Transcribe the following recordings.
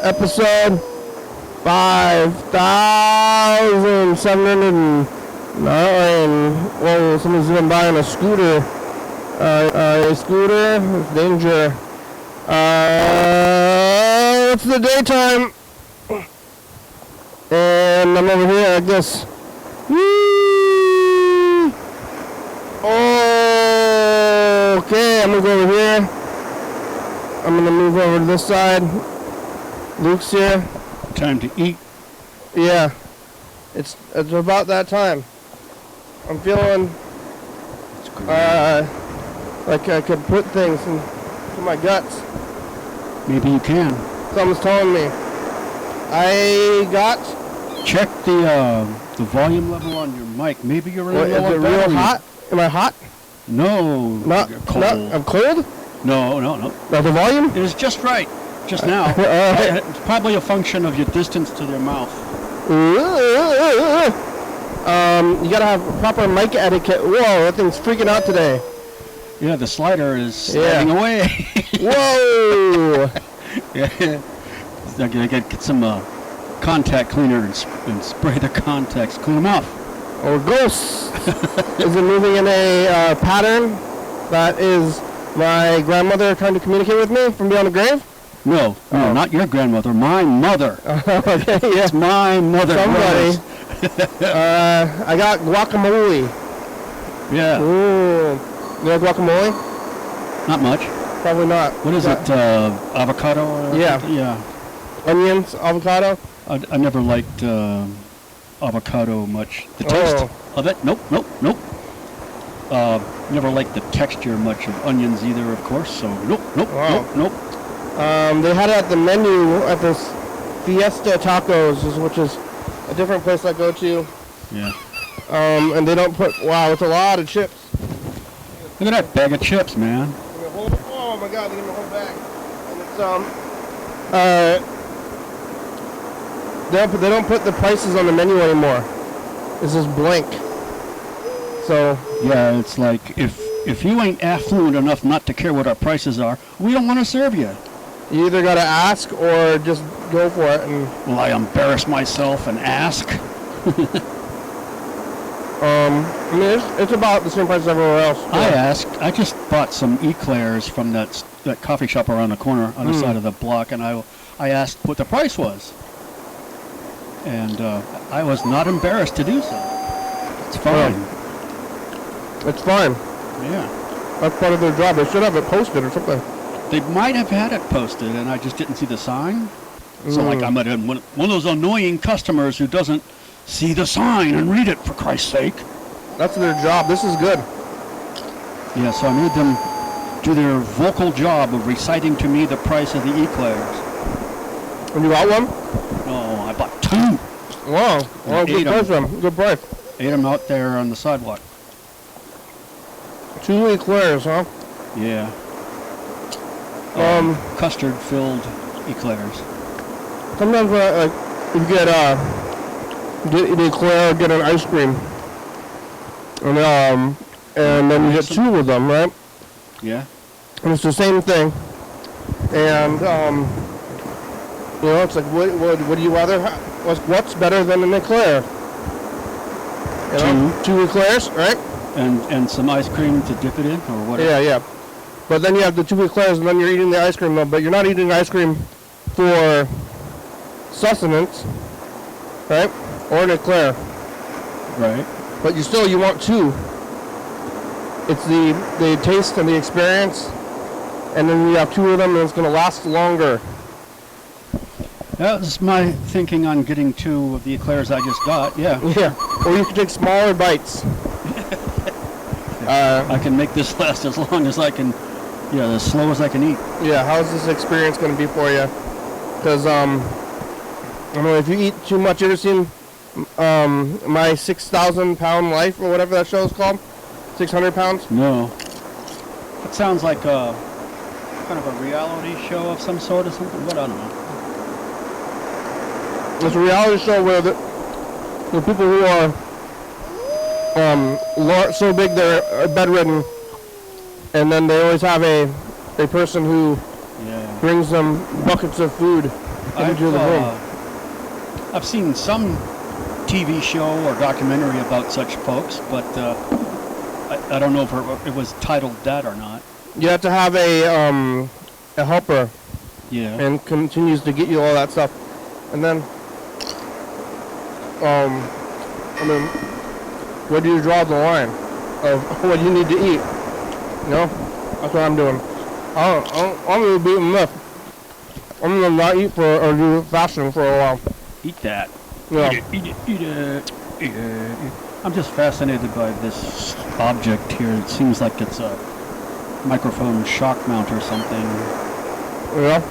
episode 5,709. Well, someone's even buying a scooter. A scooter with danger. It's the daytime. And I'm over here, I guess. Woo! Oh, okay, I'm gonna go over here. I'm gonna move over to this side. Luke's here. Time to eat. Yeah, it's about that time. I'm feeling like I could put things into my guts. Maybe you can. Someone's telling me. I got. Check the volume level on your mic. Maybe you're What, is it real hot? Am I hot? No. Not cold. I'm cold? No. The volume? It is just right. Just now. It's probably a function of your distance to your mouth. You gotta have proper mic etiquette. Whoa, that thing's freaking out today. Yeah, the slider is sliding away. Whoa! Yeah. I gotta get some contact cleaner and spray the contacts, clean them off. Or ghosts. Is it moving in a pattern that is my grandmother trying to communicate with me from beyond the grave? No, not your grandmother. My mother. Okay, yeah. It's my mother. Somebody. I got guacamole. Yeah. Ooh. You like guacamole? Not much. Probably not. What is it? Avocado? Yeah. Yeah. Onions, avocado? I never liked avocado much. The taste of it? Nope. Never liked the texture much of onions either, of course. So nope. They had it at the menu at this Fiesta Tacos, which is a different place I go to. Yeah. And they don't put. Wow, it's a lot of chips. Look at that bag of chips, man. Oh my God! They give me a whole bag. And it's They don't put the prices on the menu anymore. It's just blank. So yeah, it's like if you ain't affluent enough not to care what our prices are, we don't want to serve you. You either gotta ask or just go for it. And will I embarrass myself and ask? I mean, it's about the same price as everywhere else. So. I asked. I just bought some eclairs from that coffee shop around the corner on the side of the block, and I asked what the price was. And I was not embarrassed to do so. It's fine. Yeah. It's fine. Yeah. That's part of their job. They should have it posted or something. They might have had it posted, and I just didn't see the sign. So, like, I'm one of those annoying customers who doesn't see the sign and read it, for Christ's sake. That's their job. This is good. Yeah, so I made them do their vocal job of reciting to me the price of the eclairs. And you got one? No, I bought two. Wow. Well, good price for them. Good price. Ate them out there on the sidewalk. 2 eclairs, huh? Yeah. Custard-filled eclairs. Sometimes you get an eclair, get an ice cream, and then you get 2 of them, right? Yeah. And it's the same thing. And it's like, what do you rather have? What's better than an eclair? You know, 2 eclairs, right? And some ice cream to dip it in, or whatever. Yeah. But then you have the 2 eclairs, and then you're eating the ice cream, though. But you're not eating ice cream for sustenance, right? Or an eclair. Right. But you want 2. It's the taste and the experience, and then you have 2 of them, and it's going to last longer. That was my thinking on getting 2 of the eclairs I just got, yeah. Yeah, or you can take smaller bites. I can make this last as long as I can, as slow as I can eat. Yeah, how's this experience going to be for you? Because, I don't know, if you eat too much, you ever seen My 6,000 Pound Life, or whatever that show is called? 600 pounds? No. It sounds like a kind of a reality show of some sort or something, but I don't know. It's a reality show where the people who are so big they're bedridden, and then they always have a person who brings them buckets of food into the room. I've seen some TV show or documentary about such folks, but I don't know if it was titled that or not. You have to have a helper, Yeah. and continues to get you all that stuff, and then where do you draw the line of what you need to eat? You know, that's what I'm doing. I'm gonna be enough. I'm gonna not eat or do fasting for a while. Eat that. Yeah. Eat it. I'm just fascinated by this object here. It seems like it's a microphone shock mount or something. Yeah.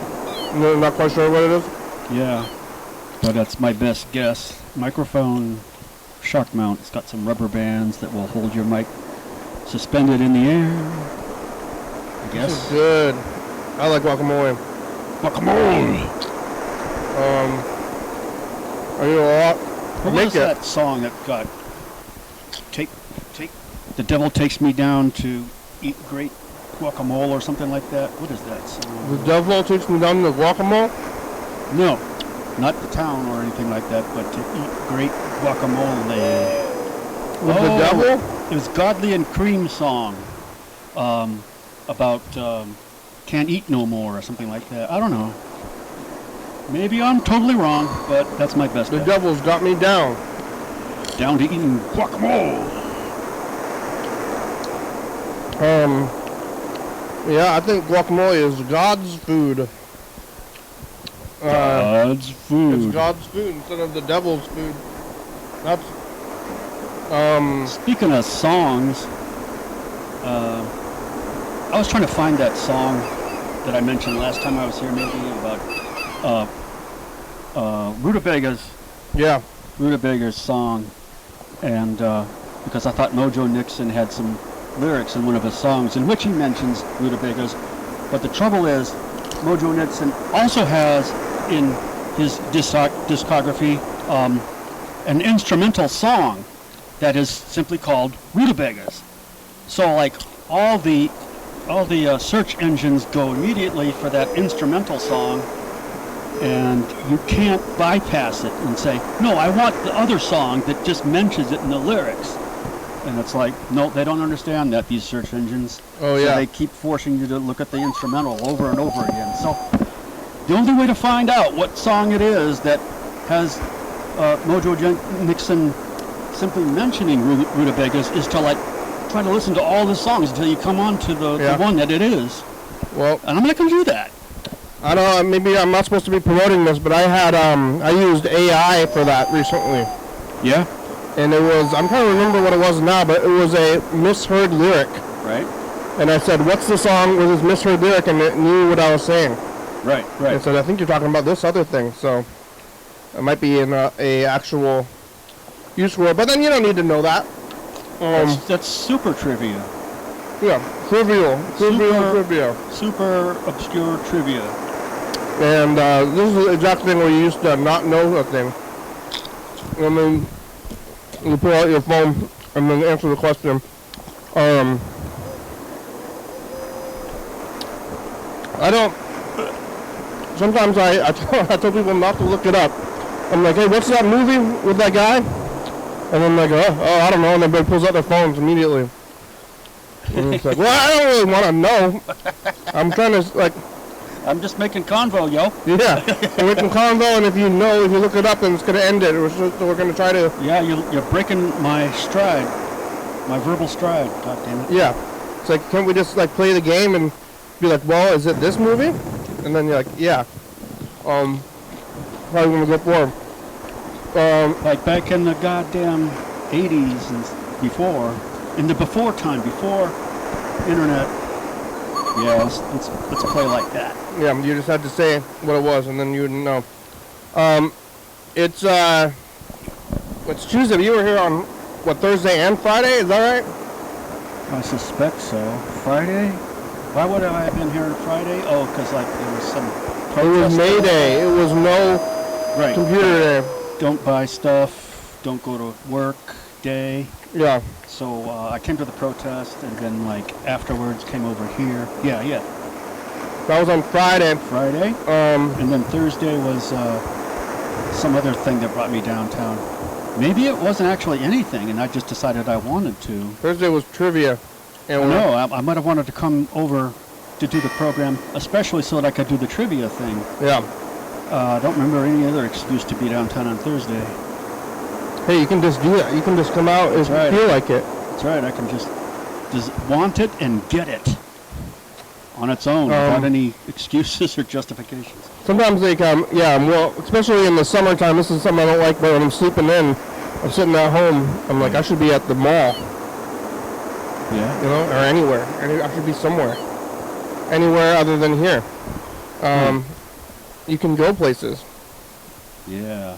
No, not quite sure what it is. Yeah, but that's my best guess. Microphone shock mount. It's got some rubber bands that will hold your mic suspended in the air. I guess. This is good. I like guacamole. Guacamole. I eat a lot. What was that song that got take the devil takes me down to eat great guacamole or something like that? What is that song? The devil takes me down to guacamole? No, not the town or anything like that, but to eat great guacamole. With the devil? It was Godly and Cream song about can't eat no more or something like that. I don't know. Maybe I'm totally wrong, but that's my best The bet. devil's got me down. Down to eating guacamole. Yeah, I think guacamole is God's food. God's food. It's God's food instead of the devil's food. That's Speaking of songs, I was trying to find that song that I mentioned last time I was here, maybe about Rutabaga's song, and because I thought Mojo Nixon had some lyrics in one of his songs in which he mentions rutabagas, but the trouble is Mojo Nixon also has in his discography an instrumental song that is simply called Rutabagas. So like all the search engines go immediately for that instrumental song, and you can't bypass it and say, no, I want the other song that just mentions it in the lyrics. And it's like, no, they don't understand that, these search engines. Oh, so yeah. they keep forcing you to look at the instrumental over and over again. So the only way to find out what song it is that has Mojo Nixon simply mentioning rutabagas is to like try to listen to all the songs until you come on to the one that it is. Well, and I'm not going to do that. I don't know, maybe I'm not supposed to be promoting this, but I had I used AI for that recently. Yeah. And it was, I'm trying to remember what it was now, but it was a misheard lyric. Right. And I said, what's the song with this misheard lyric? And it knew what I was saying. Right. And it said, I think you're talking about this other thing. So it might be in a actual use word. But then you don't need to know that. That's super trivia. Yeah, trivia. Super obscure trivia. And this is the exact thing where you used to not know a thing. I mean, you pull out your phone and then answer the question. I don't. Sometimes I tell people not to look it up. I'm like, hey, what's that movie with that guy? And then they go, oh, I don't know. And everybody pulls out their phones immediately. And it's like, well, I don't really want to know. I'm trying to, like... I'm just making convo, yo. Yeah, we're making convo, and if you look it up, then it's going to end it. We're going to try to... Yeah, you're breaking my stride. My verbal stride, God damn it. Yeah. It's like, can't we just, like, play the game and be like, well, is it this movie? And then you're like, yeah. Probably going to go for him. Like back in the goddamn 80s and before, in the before time, before internet. Yeah, let's play like that. Yeah, you just had to say what it was, and then you wouldn't know. It's Tuesday, but you were here on, what, Thursday and Friday? Is that right? I suspect so. Friday? Why would I have been here on Friday? Oh, because like there was some protest. It was May Day. It was no computer day. Don't buy stuff. Don't go to work day. Yeah. So I came to the protest, and then like afterwards came over here. Yeah. That was on Friday. Friday. And then Thursday was some other thing that brought me downtown. Maybe it wasn't actually anything, and I just decided I wanted to. Thursday was trivia. And I might have wanted to come over to do the program, especially so that I could do the trivia thing. Yeah. I don't remember any other excuse to be downtown on Thursday. Hey, you can just do it. You can just come out if you feel like it. That's right. I can just want it and get it on its own without any excuses or justifications. Sometimes they come, well, especially in the summertime. This is something I don't like, but when I'm sleeping in, I'm sitting at home, I'm like, I should be at the mall. Yeah. You know, or anywhere. I should be somewhere. Anywhere other than here. You can go places. Yeah.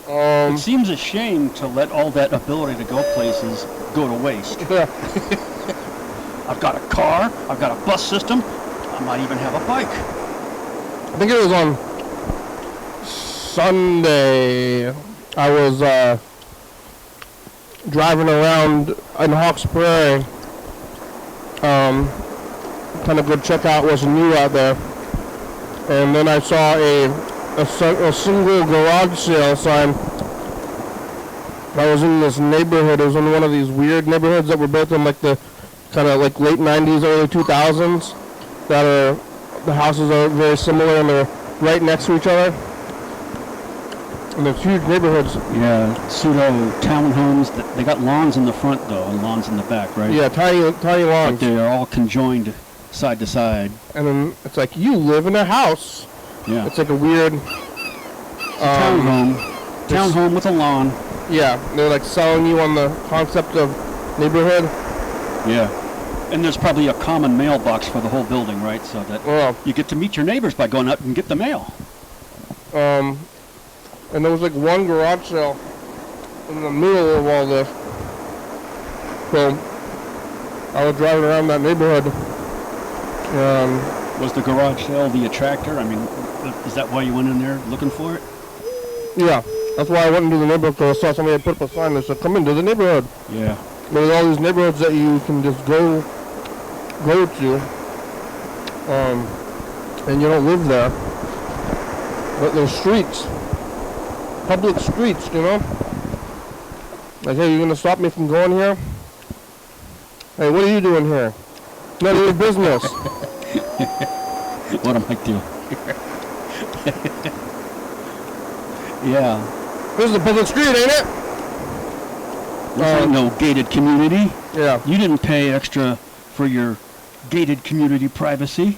It seems a shame to let all that ability to go places go to waste. Yeah. I've got a car, I've got a bus system, I might even have a bike. I think it was on Sunday. I was driving around in Hawks Prairie. Kind of go check out what's new out there. And then I saw a single garage sale sign. I was in this neighborhood. It was in one of these weird neighborhoods that were built in like the kind of like late 90s, early 2000s. The houses are very similar and they're right next to each other. And they're huge neighborhoods. Yeah, pseudo townhomes. They got lawns in the front though, and lawns in the back, right? Yeah, tiny lawns. But they are all conjoined side to side. And then it's like you live in a house. Yeah. It's like a weird townhome. Townhome with a lawn. Yeah, they're like selling you on the concept of neighborhood. Yeah. And there's probably a common mailbox for the whole building, right? So that you get to meet your neighbors by going out and get the mail. And there was like one garage sale in the middle of all this. So I was driving around that neighborhood. Was the garage sale the attractor? I mean, is that why you went in there looking for it? Yeah, that's why I went into the neighborhood, because I saw somebody put up a sign that said, come into the neighborhood. Yeah. There's all these neighborhoods that you can just go to, and you don't live there. But there's streets, public streets, you know? Like, hey, you're going to stop me from going here? Hey, what are you doing here? None of your business. What am I doing? Yeah. This is a public street, ain't it? This ain't no gated community. Yeah. You didn't pay extra for your gated community privacy,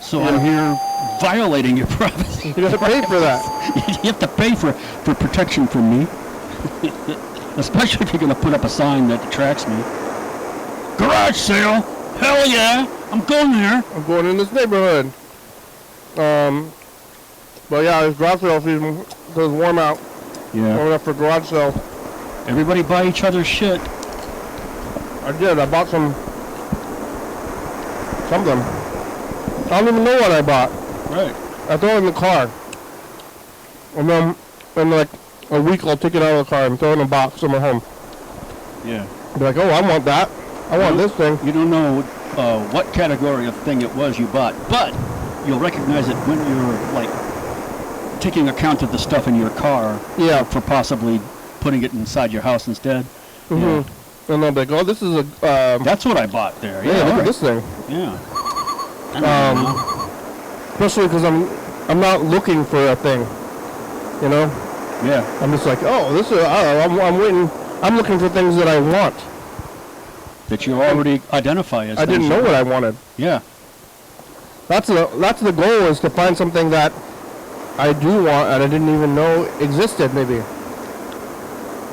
so I'm here violating your privacy. You gotta pay for that. You have to pay for protection from me. Especially if you're gonna put up a sign that attracts me. Garage sale! Hell yeah! I'm going there! I'm going in this neighborhood. But yeah, it's garage sale season. It's warm out. Yeah. Warm enough for garage sale. Everybody buy each other's shit. I did. I bought something. I don't even know what I bought. Right. I throw it in the car. And then in like a week I'll take it out of the car and throw it in a box somewhere home. Yeah. Be like, oh, I want that. I want this thing. You don't know what category of thing it was you bought, but you'll recognize it when you're like taking account of the stuff in your car. Yeah. For possibly putting it inside your house instead. Mm-hmm. Yeah. And they'll be like, oh, this is a... That's what I bought there. Yeah, look at this thing. Yeah. Especially because I'm not looking for a thing, you know? Yeah. I'm just like, oh, this is... I'm waiting... I'm looking for things that I want. That you already identify as. I didn't know what I wanted. Yeah. That's the goal, is to find something that I do want and I didn't even know existed, maybe.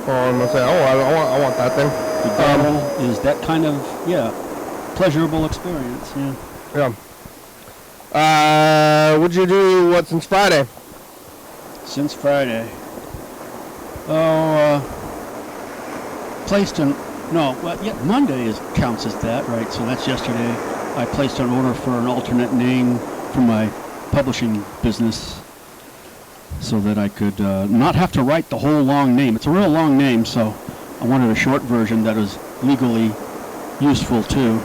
Or I'm gonna say, oh, I want that thing. The goal is that kind of pleasurable experience. Yeah. Yeah. What'd you do? Since Friday? Since Friday. Oh, placed an. No, well, yeah, Monday counts as that, right? So that's yesterday. I placed an order for an alternate name for my publishing business so that I could not have to write the whole long name. It's a real long name, so I wanted a short version that was legally useful too.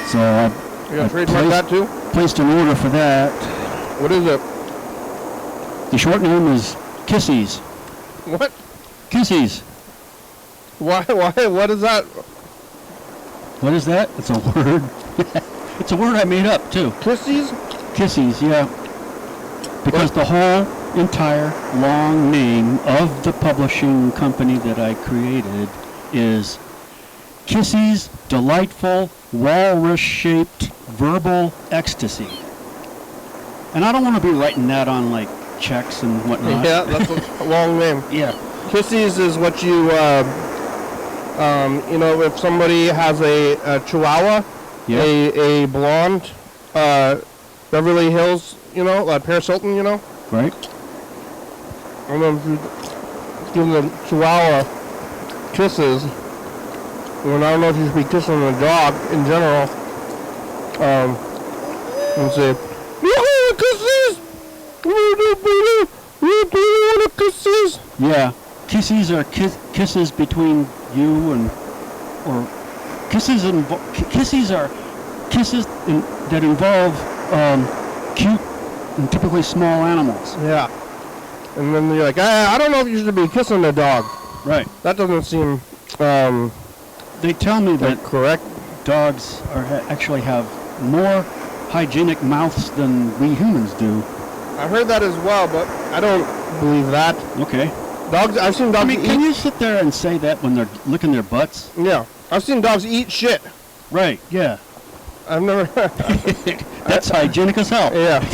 So You got trademark that too? Placed an order for that. What is it? The short name is Kissies. What? Kissies. Why? What is that? What is that? It's a word. It's a word I made up too. Kissies? Kissies, yeah. Because the whole entire long name of the publishing company that I created is Kissies Delightful Walrus-Shaped Verbal Ecstasy. And I don't want to be writing that on like checks and whatnot. Yeah, that's a long name. Yeah. Kissies is what you, you know, if somebody has a Chihuahua, Yeah. a blonde, Beverly Hills, you know, like Paris Hilton, you know. Right? I don't know if you give the Chihuahua kisses. And I don't know if you should be kissing a dog in general. And say, "You want kisses? You want kisses?" Yeah. Kissies are kisses between you and, or kisses are kisses that involve cute and typically small animals. Yeah. And then you're like, I don't know if you should be kissing a dog. Right. That doesn't seem They tell me that correct. dogs actually have more hygienic mouths than we humans do. I heard that as well, but I don't believe that. Okay. Dogs, I've seen dogs eat. Can you sit there and say that when they're licking their butts? Yeah. I've seen dogs eat shit. Right, yeah. I've never. That's hygienic as hell. Yeah.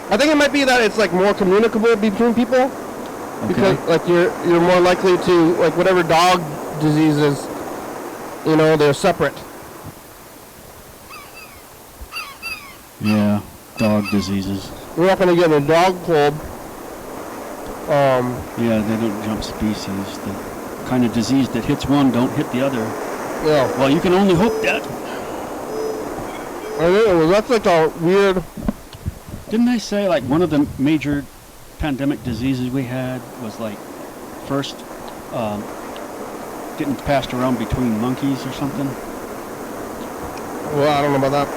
I think it might be that it's like more communicable between people. Because like you're more likely to, like, whatever dog diseases, you know, they're separate. Yeah, dog diseases. We're not gonna get a dog cold. Yeah, they don't jump species. The kind of disease that hits one don't hit the other. Yeah. Well, you can only hope that. I know, that's like a weird. Didn't they say like one of the major pandemic diseases we had was like first getting passed around between monkeys or something? Well, I don't know about that.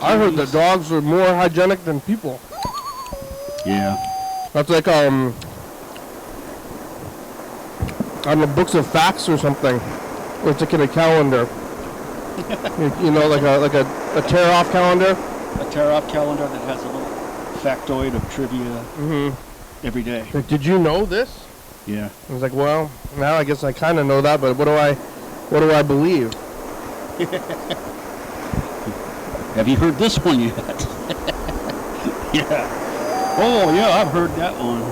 I heard that dogs are more hygienic than people. Yeah. That's like on the books of facts or something. It's like in a calendar. You know, like a tear-off calendar. A tear-off calendar that has a little factoid of trivia every day. Like, did you know this? Yeah. I was like, well, now I guess I kind of know that, but what do I believe? Have you heard this one yet? Yeah. Oh, yeah, I've heard that one.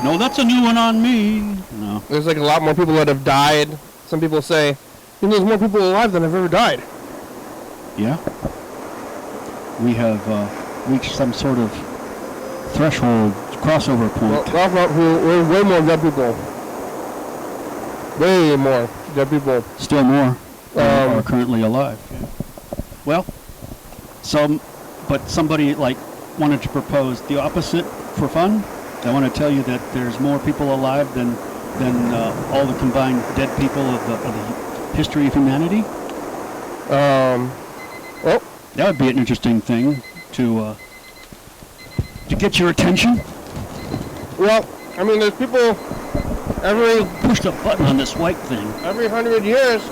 No, that's a new one on me. No. There's like a lot more people that have died. Some people say, you know, there's more people alive than have ever died. Yeah. We have reached some sort of threshold, crossover point. Well, we're way more dead people. Way more dead people. Still more are currently alive. Yeah. Well, but somebody like wanted to propose the opposite for fun. I want to tell you that there's more people alive than all the combined dead people of the history of humanity. Well, that would be an interesting thing to get your attention. Well, I mean, there's people push the button on this white thing. Every 100 years.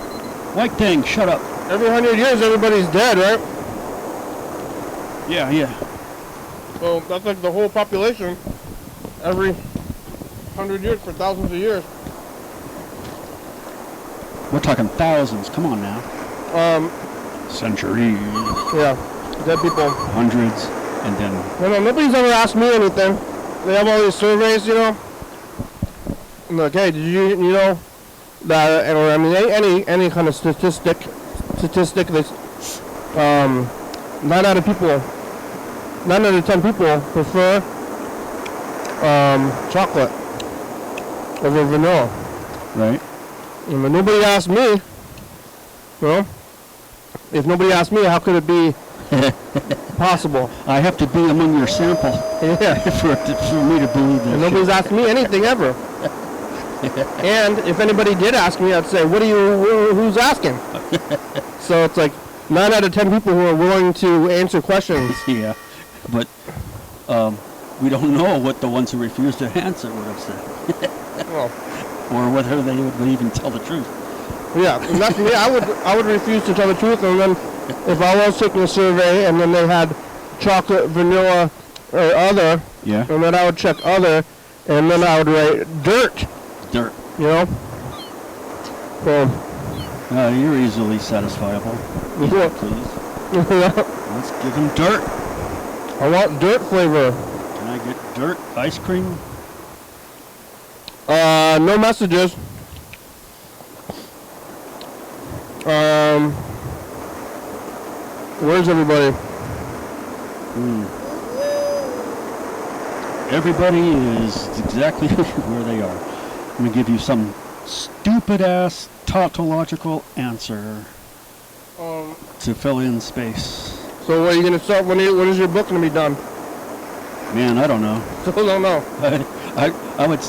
White thing, shut up. Every 100 years, everybody's dead, right? Yeah, yeah. So that's like the whole population. Every 100 years for thousands of years. We're talking thousands. Come on now. Centuries. Yeah, dead people. Hundreds, and then. No, nobody's ever asked me anything. They have all these surveys, you know. I'm like, hey, did you know that? Or I mean, any kind of statistic. They, 9 out of 10 people prefer chocolate over vanilla. Right. And nobody asked me. You know, if nobody asked me, how could it be possible? I have to be among your sample. Yeah. for me to believe that. And nobody's asked me anything ever. And if anybody did ask me, I'd say, who's asking? So it's like 9 out of 10 people who are willing to answer questions. Yeah, but we don't know what the ones who refused to answer would have said, Well, or whether they would even tell the truth. yeah, and that's me. I would refuse to tell the truth, and then if I was taking a survey and then they had chocolate, vanilla, or other, Yeah. and then I would check other, and then I would write dirt. Dirt. You know. So. You're easily satisfiable. Yeah. Please. Let's give him dirt. I want dirt flavor. Can I get dirt ice cream? No messages. Where's everybody? Everybody is exactly where they are. I'm going to give you some stupid-ass tautological answer to fill in space. So what are you gonna start? When is your book gonna be done? Man, I don't know. Still don't know. I would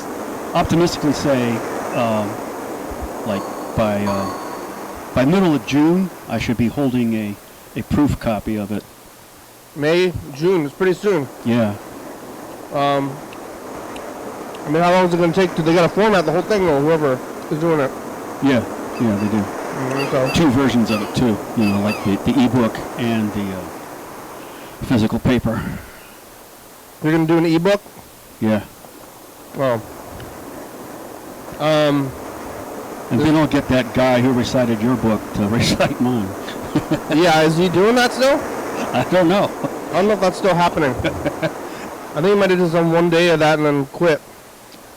optimistically say, like by middle of June, I should be holding a proof copy of it. May, June. It's pretty soon. Yeah. I mean, how long is it gonna take? They gotta format the whole thing, or whoever is doing it. Yeah, they do. So. 2 versions of it too. You know, like the ebook and the physical paper. You're gonna do an ebook? Yeah. Oh. And then I'll get that guy who recited your book to recite mine. Yeah, is he doing that still? I don't know. I don't know if that's still happening. I think he might have just done one day of that and then quit.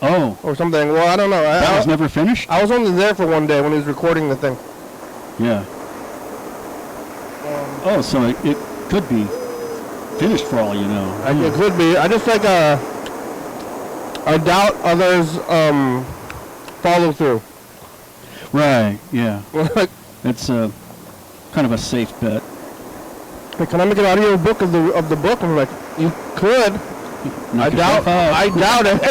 Oh. Or something. Well, I don't know. That was never finished? I was only there for one day when he was recording the thing. Yeah. Oh, so it could be finished for all you know. It could be. I just like I doubt others follow through. Right, yeah. Like, It's kind of a safe bet. can I make an audio book of the book? I'm like, you could. Knock I doubt it.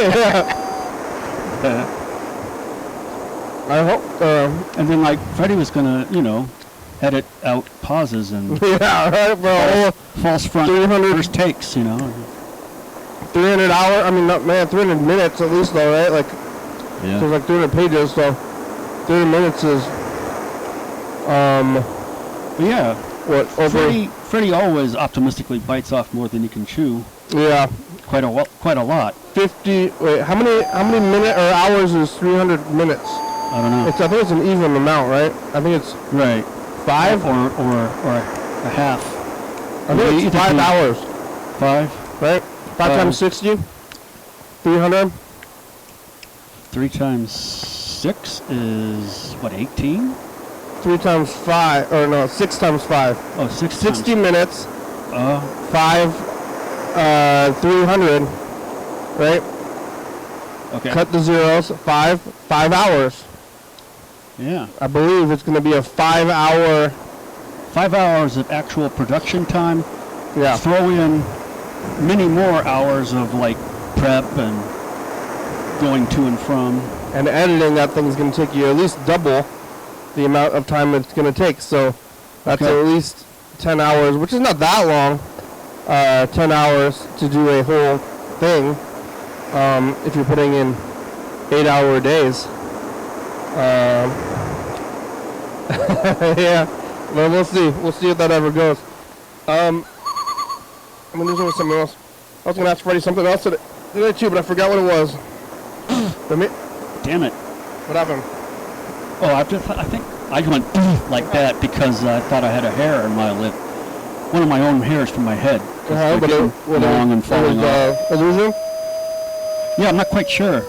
I hope. And then, like, Freddie was going to, edit out pauses and Yeah, right. For false front 300 first takes, 300 hour. I mean, not man, 300 minutes at least, though, right? Like, Yeah. so it's like 300 pages. So 300 minutes is But yeah, what over? Freddie always optimistically bites off more than he can chew. Yeah, Quite a lot. 50. Wait, how many minute or hours is 300 minutes? I don't know. I think it's an even amount, right? I think it's Right. 5 Or a half. I think it's 5 hours, 5? right? 5 times 60, 300. 3 times 6 is, what, 18? 3 times 5, or no, 6 times 5. Oh, 6 60 times. minutes, Oh, 5, 300, right? okay. Cut the zeros, 5 hours. Yeah. I believe it's going to be a 5 hour, 5 hours of actual production time. yeah. Throw in many more hours of, like, prep and going to and from. And editing, that thing's going to take you at least double the amount of time it's going to take. So that's Okay. at least 10 hours, which is not that long. 10 hours to do a whole thing if you're putting in 8-hour days. Yeah, well, we'll see. We'll see if that ever goes. I'm going to do something else. I was going to ask Freddie something else today too, but I forgot what it was. Damn it. What happened? Oh, I think I went like that because I thought I had a hair in my lip. One of my own hairs from my head. They're But getting long and falling off. illusion? Yeah, I'm not quite sure.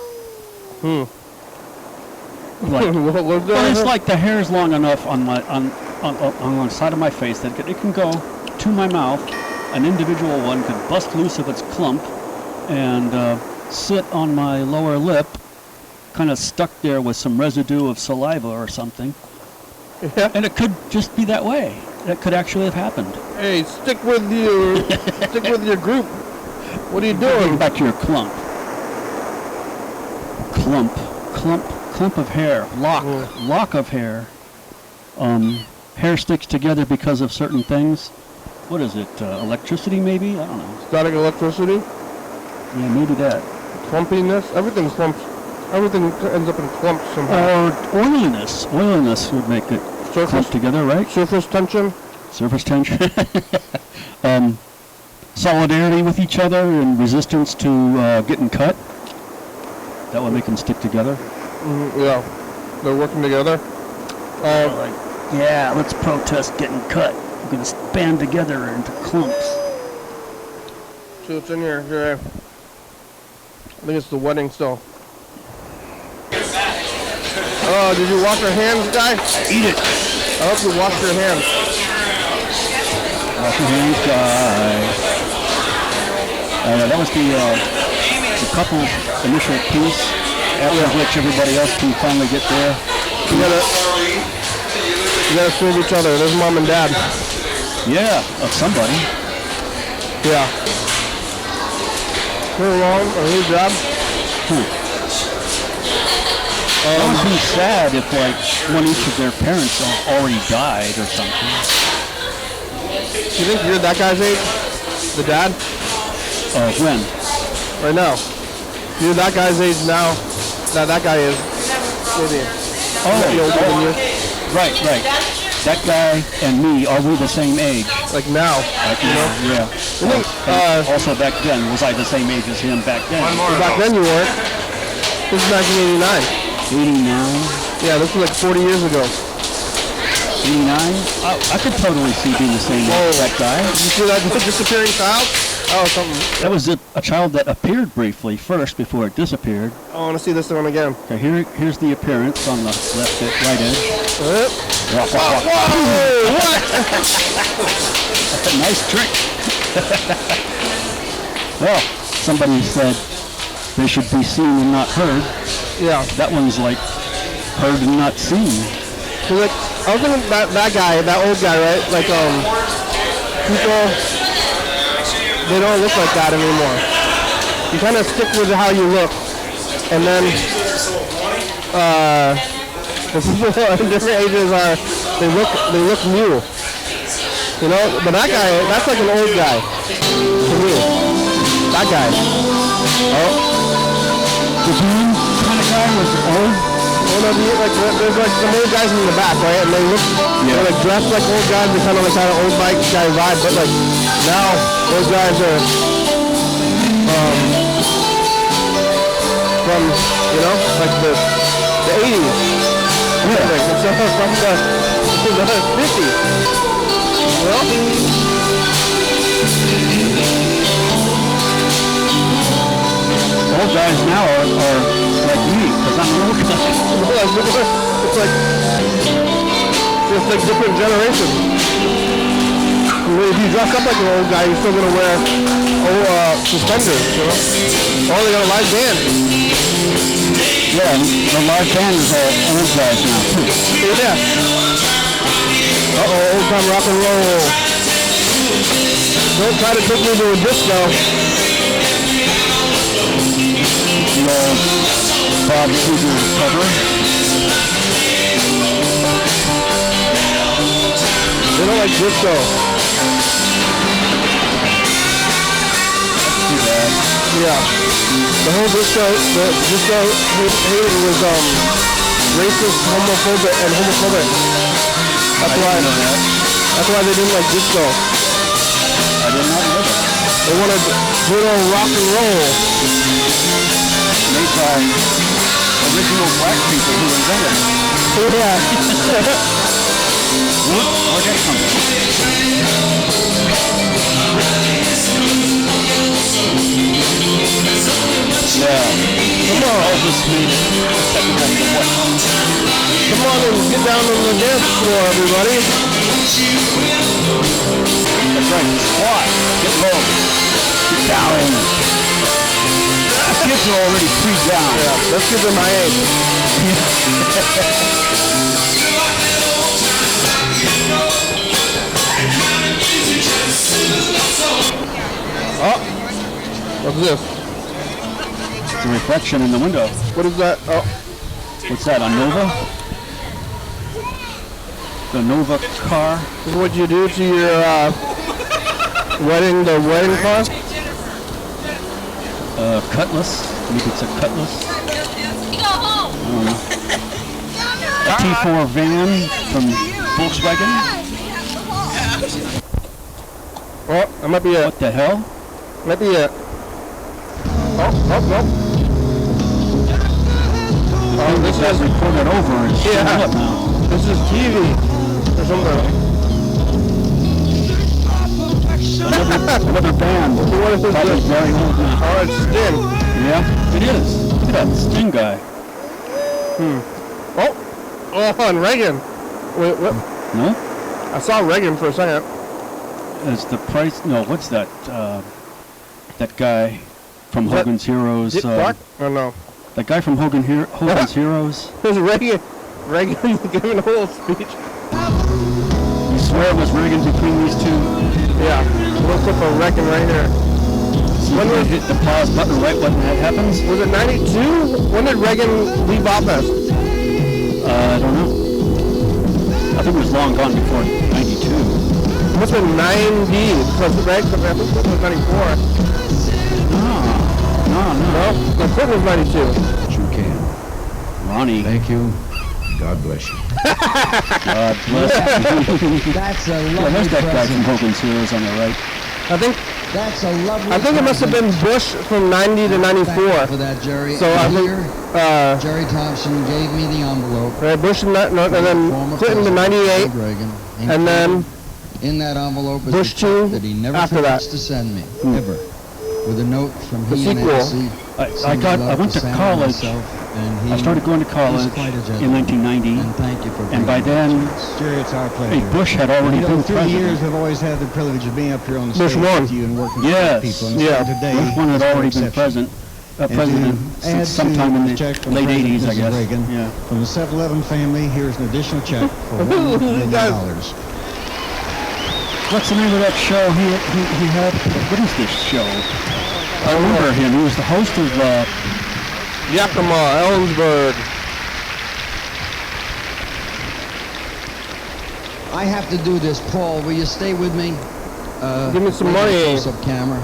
Like, What was that? well, it's like the hair's long enough on the side of my face that it can go to my mouth. An individual one could bust loose of its clump and sit on my lower lip, kind of stuck there with some residue of saliva or something. Yeah. And it could just be that way. That could actually have happened. Hey, stick with your group. What are you Getting doing? back to your clump. clump of hair, lock of hair. Hair sticks together because of certain things. What is it? Electricity, maybe? I don't know. Static electricity. Yeah, maybe that. Clumpiness. Everything clumps. Everything ends up in clumps somehow. Or oiliness. Oiliness would make it clump together, right? Surface tension. Surface tension. Solidarity with each other and resistance to getting cut. That would make them stick together. Yeah, they're working together. Yeah, let's protest getting cut. We're going to band together into clumps. See what's in here. Here, I think it's the wedding still. Oh, did you wash your hands, guy? Eat it. I hope you wash your hands. Wash your hands, guy. That was the couple's initial piece, after which everybody else can finally get there. You gotta serve each other. There's mom and dad. Yeah, of somebody. Yeah. Her wrong or her job. That would be sad if, like, one each of their parents already died or something. You think you're that guy's age? The dad? When? Right now. You're that guy's age now. That guy is. Maybe. Maybe older than you. Right. That guy and me, are we the same age? Like now. Like now, yeah. Also back then, was I the same age as him back then? Back then you weren't. This is 1989. 89? Yeah, this was like 40 years ago. 89? I could totally see being the same age as that guy. Did you see that disappearing child? Oh, something. That was a child that appeared briefly first before it disappeared. I want to see this one again. Okay, here's the appearance on the left right edge. Whoa, what? That's a nice trick. Well, somebody said they should be seen and not heard. Yeah. That one's like heard and not seen. Like, I was thinking that guy, that old guy, right? Like, people, they don't look like that anymore. You kind of stick with how you look, and then the people in different ages they look new. You know, but that guy, that's like an old guy to me. That guy. Oh, The green kind of guy was old. Well, no, like there's like some old guys in the back, right? And they're like dressed like old guys. They kind of like old bike guy vibe, but like now those guys are from like the 80s. Yeah. So from the 50s. You know? Old guys now are like me, because I'm an old guy. It's like different generations. If you dress up like an old guy, you're still gonna wear suspenders, you know? Oh, they got a live band. Yeah, the live band is all old guys now too. Yeah. Old time rock and roll. Don't try to take me to a disco. The old Bob Seger cover. They don't like disco. That's too bad. Yeah. The whole disco hated was racist, homophobic. That's why they didn't like disco. I did not know that. They wanted good old rock and roll. Made by original black people who invented it. Yeah. Where'd that come from? Yeah. Come on. Elvis made it acceptable to what? Come on and get down on the dance floor, everybody. That's right. Squat. Get low. Get down. The kids are already pre-down. Yeah, those kids are my age. Oh, what's this? It's a reflection in the window. What is that? Oh, What's that, a Nova? The Nova car? This is what you do to your the wedding car? Cutlass. Maybe it's a Cutlass. Go home. I don't know. A T4 van from Volkswagen. Oh, that might be it. What the hell? Might be it. Oh, nope. Oh, this That's is recorded over and showing up now. This is TV or something. Another band. What is this? Probably very old now. Oh, it's Sting. Yeah, it is. Look at that Sting guy. Oh, and Reagan. Wait, what? No? I saw Reagan for a second. Is the price? No, what's that? That guy from Is that Hogan's Heroes. Dick Clark? Oh no. That guy from Hogan's Heroes. There's Reagan. Reagan giving a whole speech. You swear it was Reagan between these two? Yeah. We'll put the Reagan right here. So when you hit the pause button right when that happens? Was it 92? When did Reagan leave office? I don't know. I think it was long gone before 92. It must have been 90. Because Reagan, I think Clinton was 94. No. No, Clinton was 92. You can. Ronnie. Thank you. God bless you. God bless you. That's a Yeah, lovely there's that guy from present. Hogan's Heroes on the right. That's a lovely I think it must have been Bush from 90 to 94. For that, Jerry. So I think, Jerry Thompson gave me the envelope. Bush and then Former Clinton to President 98, Reagan. and then In that envelope is Bush the check 2 that he never after forgets that. to send me, ever. With a note from The he and sequel. Elsie. I went to college. And I started going to college in 1990. And thank you for And by then, Jerry, it's our pleasure. Bush had already been through the years, president. we've always had the privilege of being up here on the Bush stage won. with you and working Yes. with people. And Yeah. so today, Bush one had is no already been exception. president add since sometime to in the the check from late President 80s, I Mrs. guess. Reagan. Yeah. From the 7-Eleven family, here's an additional check for $1 million. What's the name of that show he had? What is this show? I remember him. He was the host of Yakima, Ellensburg. I have to do this, Paul. Will you stay with me? Give me some wait a money. close-up camera.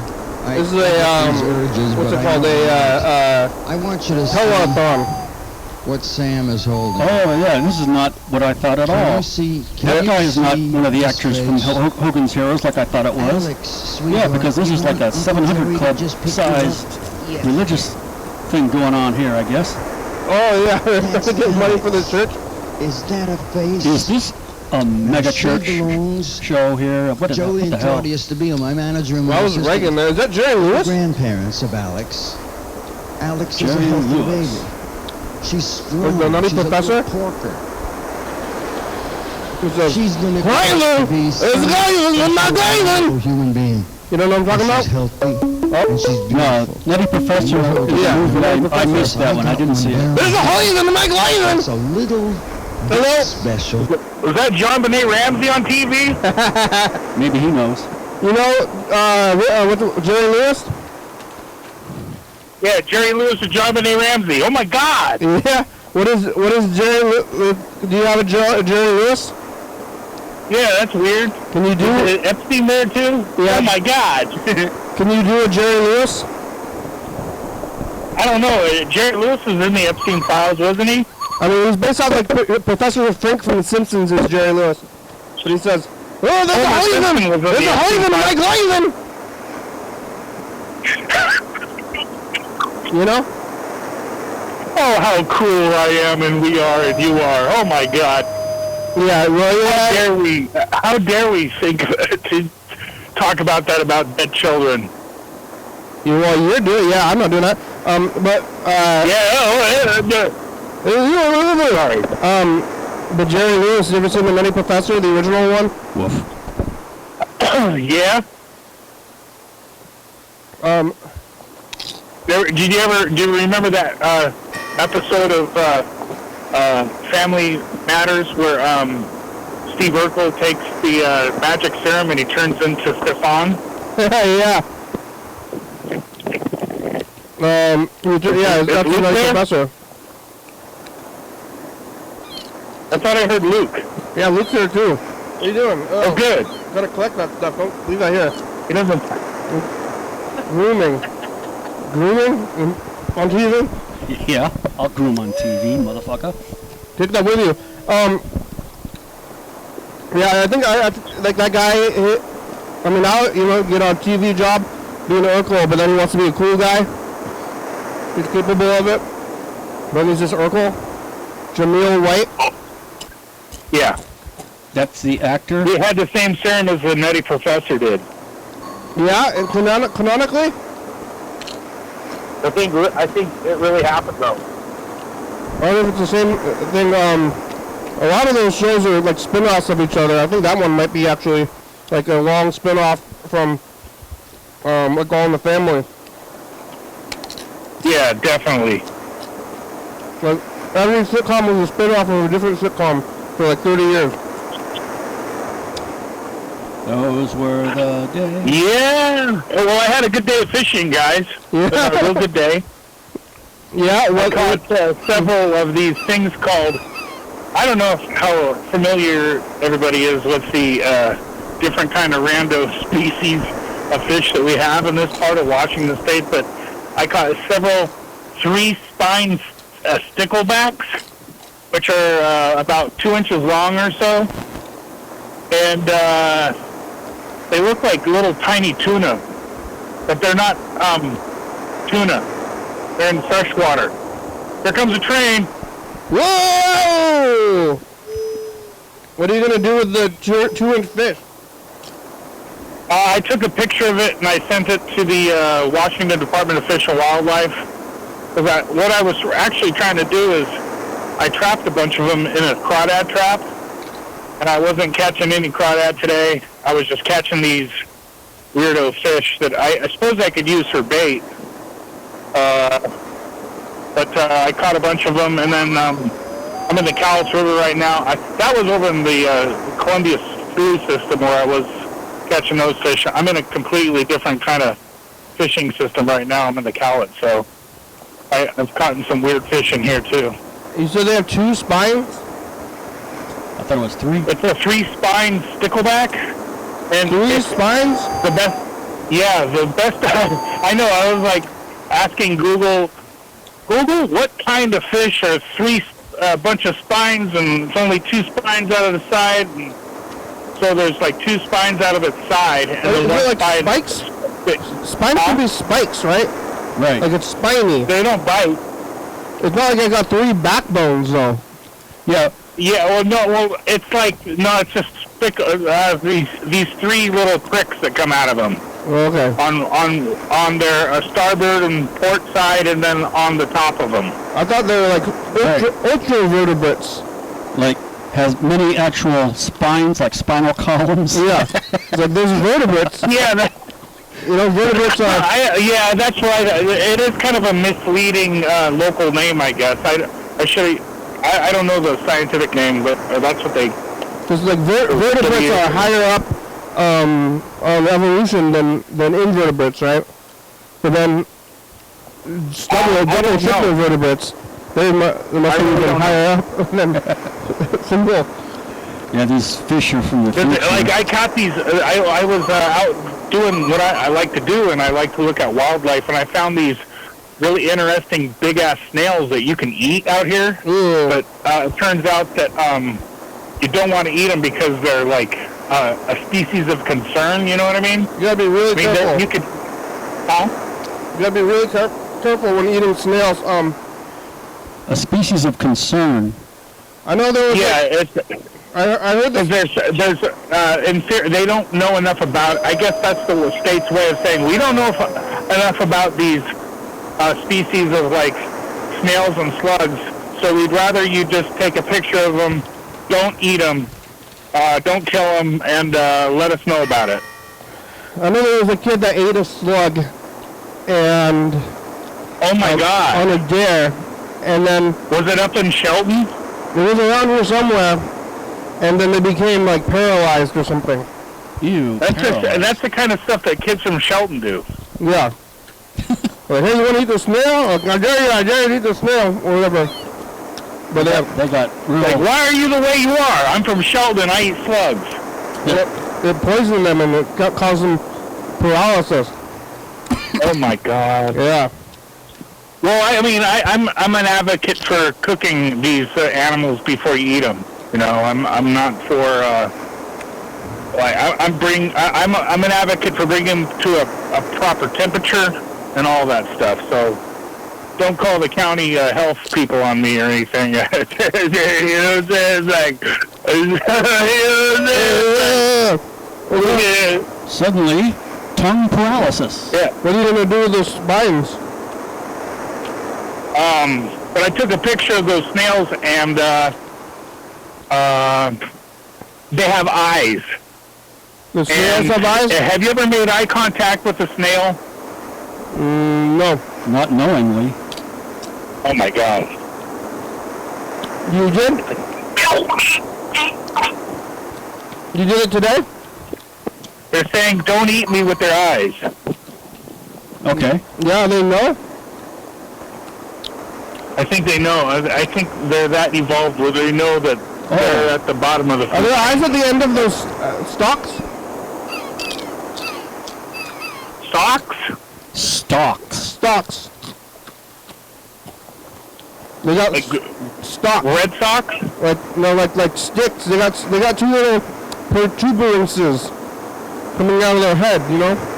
This is what's it called? I want you to see Telethon. what Sam is holding. Oh yeah, this is not what I thought at Can all. you see? That guy is not one of the actors from Alex, Hogan's Heroes like I thought it was. Yeah, because this is like a 700 club sized religious thing going on here, I guess. Oh yeah, they're getting money for the church. Is that a face? Is this a mega She church belongs. show here? What Joey the and hell? Claudia Stabile, my manager and my That was assistant, Reagan there. Is that Jerry Lewis? grandparents of Alex. Alex is a Jerry healthy Lewis. baby. She's strong. Was the Nutty She's Professor? a good porker. It says, She's going to Guyland! It's Guyland! It's not Guyland! human being. You know what I'm talking about? She's healthy Oh. and she's No, beautiful. Nutty Professor. Yeah, I missed that one. I didn't see it. There's a Guyland in my Guyland! It's a little Hello? special. Was that John Benet Ramsey on TV? Maybe he knows. You know, Jerry Lewis? Yeah, Jerry Lewis and John Benet Ramsey. Oh my God! Yeah. What is Jerry? Do you have a Jerry Lewis? Yeah, that's weird. Can you do? Is Epstein there too? Yeah. Oh my God! Can you do a Jerry Lewis? I don't know. Jerry Lewis was in the Epstein files, wasn't he? I mean, he's based off like Professor Frank from The Simpsons is Jerry Lewis. But he says, "Oh, there's a Homer Guyland! Simpson was in There's the a Epstein Guyland in my Guyland!" You know? Oh, how cruel I am, and we are, and you are. Oh my God! Yeah. Well, yeah. How dare we think to talk about that about dead children? Well, you're doing. Yeah, I'm not doing that. But Sorry. But Jerry Lewis, you ever seen The Nutty Professor, the original one? Woof. Yeah. Do you remember that episode of Family Matters where Steve Urkel takes the magic serum and he turns into Stefan? Yeah. Yeah, that's The Nutty there? Professor. thought I heard Luke. Yeah, Luke's here too. What are you doing? Oh, good. Gotta collect that stuff. Don't leave that here. He doesn't. Grooming. Grooming? On TV? Yeah, I'll groom on TV, motherfucker. Take that with you. Yeah, I think I like that guy. I mean, now get on TV job, being an Urkel, but then he wants to be a cool guy. He's capable of it. Then he's just Urkel. Jameel White. Yeah. That's the actor? He had the same serum as the Nutty Professor did. Yeah, and canonically. I think it really happened though. I don't know if it's the same thing. A lot of those shows are like spin-offs of each other. I think that one might be actually like a long spin-off from like All in the Family. Yeah, definitely. Like every sitcom was a spin-off of a different sitcom for like 30 years. Those were the days. Yeah. Well, I had a good day of fishing, guys. Yeah. It was a real good day. Yeah, I caught several of these things called, I don't know how familiar everybody is with the different kind of rando species of fish that we have in this part of Washington State, but I caught several 3-spine sticklebacks, which are about 2 inches long or so, and they look like little tiny tuna, but they're not tuna. They're in freshwater. Here comes a train. Whoa! What are you gonna do with the 2-inch fish? I took a picture of it and I sent it to the Washington Department of Fish and Wildlife. What I was actually trying to do is I trapped a bunch of them in a crawdad trap, and I wasn't catching any crawdad today. I was just catching these weirdo fish that I suppose I could use for bait. But I caught a bunch of them, and then I'm in the Cowles River right now. That was over in the Columbia Slough system where I was catching those fish. I'm in a completely different kind of fishing system right now. I'm in the Cowles, so I've caught some weird fish in here too. You said they have 2 spines? I thought it was 3. It's a 3-spine stickleback. And 3 spines? The best. Yeah, the best. I know. I was like asking Google, what kind of fish are 3 bunch of spines, and it's only 2 spines out of the side, and so there's like 2 spines out of its side, and Is the it one like side. spikes? Spines could be spikes, right? Right. Like it's spiny. They don't bite. It's not like I got 3 backbones though. Yeah. Yeah. Well, no. Well, it's like no. It's just these 3 little pricks that come out of them. Okay. On their starboard and port side, and then on the top of them. I thought they were like ultra vertebrates. Like, has many actual spines, like spinal columns. Yeah. It's like there's vertebrates. Yeah. Vertebrates are... Yeah, that's right. It is kind of a misleading local name, I guess. I don't know the scientific name, but that's what they... Because like vertebrates are higher up on evolution than invertebrates, right? But then double triple vertebrates, they must have been higher up than simple. Yeah, these fish are from the future. Like I caught these. I was out doing what I like to do, and I like to look at wildlife, and I found these really interesting big ass snails that you can eat out here. Ooh. But it turns out that you don't want to eat them because they're like a species of concern. You know what I mean? You gotta be really careful. You could. You gotta be really careful when eating snails. A species of concern. I know there was. Yeah, I heard that they don't know enough about. I guess that's the state's way of saying we don't know enough about these species of like snails and slugs. So we'd rather you just take a picture of them, don't eat them, don't kill them, and let us know about it. I know there was a kid that ate a slug, and Oh my God! on a dare, and then Was it up in Shelton? it was around here somewhere, and then they became like paralyzed or something. Ew. That's the kind of stuff that kids from Shelton do. Yeah. Like, hey, you want to eat the snail? I dare you to eat the snail, or whatever. But They got real. Like, why are you the way you are? I'm from Sheldon. I eat slugs. it poisoned them and it caused them paralysis. Oh my God. Yeah. Well, I mean, I'm an advocate for cooking these animals before you eat them. You know, I'm not for. I'm an advocate for bringing them to a proper temperature and all that stuff. So don't call the county health people on me or anything. You know what I'm saying? It's like, Suddenly, tongue paralysis. yeah. What are you going to do with those spines? But I took a picture of those snails, and they have eyes. The snails And have eyes? have you ever made eye contact with a snail? No. Not knowingly. Oh my God. You did? You did it today? They're saying don't eat me with their eyes. Okay. Yeah, they know. I think they know. I think they're that evolved where they know that they're at the bottom of the Are food. there eyes at the end of those stalks? Socks? Stalks. Stalks. They got Like stalks. red socks? Like sticks. They got two little protuberances coming out of their head. You know.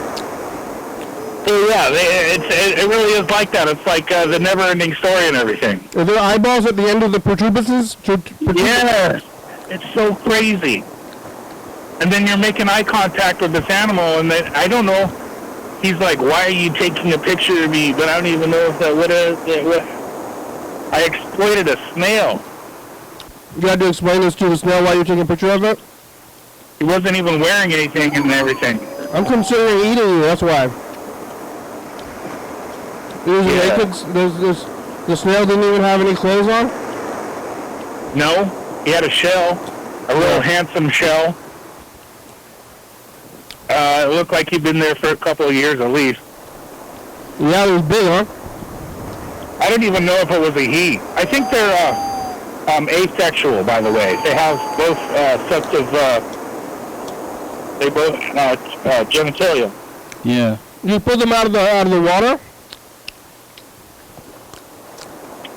Oh yeah, it really is like that. It's like the never-ending story and everything. Are there eyeballs at the end of the protuberances? Yeah, it's so crazy. And then you're making eye contact with this animal, and then I don't know. He's like, "Why are you taking a picture of me?" But I don't even know if that would have. I exploited a snail. You had to explain this to the snail why you're taking a picture of it. He wasn't even wearing anything and everything. I'm considering eating you. That's why. Yeah. The snail didn't even have any clothes on? No, he had a shell, a real handsome shell. It looked like he'd been there for a couple of years at least. Yeah, it was big, huh? I don't even know if it was a he. I think they're asexual, by the way. They have both sets of, genitalia. Yeah. You pulled them out of the water?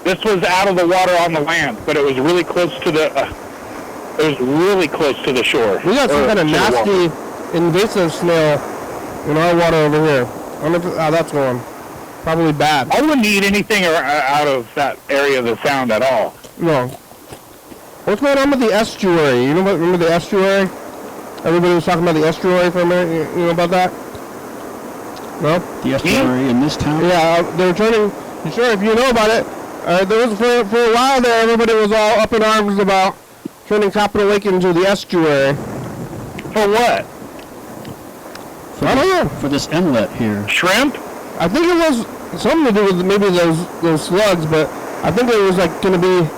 This was out of the water on the land, but it was really close to the. It was really close to the shore. We got some kind of To the water. nasty invasive snail in our water over here. I don't know how that's going. Probably bad. I wouldn't eat anything out of that area of the sound at all. No. What's going on with the estuary? Remember the estuary? Everybody was talking about the estuary for a minute. You know about that? No? The estuary in this town? Yeah, they were turning. Sure, if you know about it. There was for a while there, everybody was all up in arms about turning Capitol Lake into the estuary. For what? I don't know. For this inlet here. Shrimp? I think it was something to do with maybe those slugs, but I think it was like going to be